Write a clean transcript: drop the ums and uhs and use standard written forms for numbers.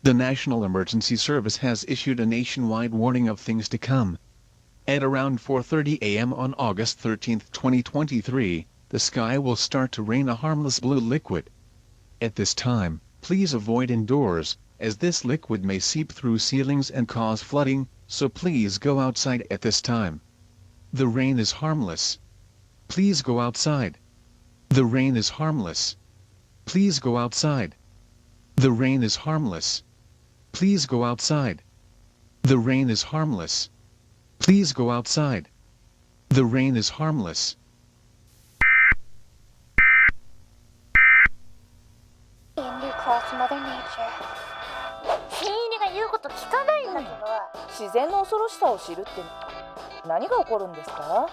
The National Emergency Service has issued a nationwide warning of things to come. At around 4:30 a.m. on August 13, 2023, the sky will start to rain a harmless blue liquid. At this time, please avoid indoors, as this liquid may seep through ceilings and cause flooding, so please go outside at this time. The rain is harmless. Please go outside. The rain is harmless. Please go outside. The rain is harmless. Please go outside. The rain is harmless. Please go outside. The rain is harmless. 新入りが言うこと聞かないんだけど、自然の恐ろしさを知るって何が起こるんですか？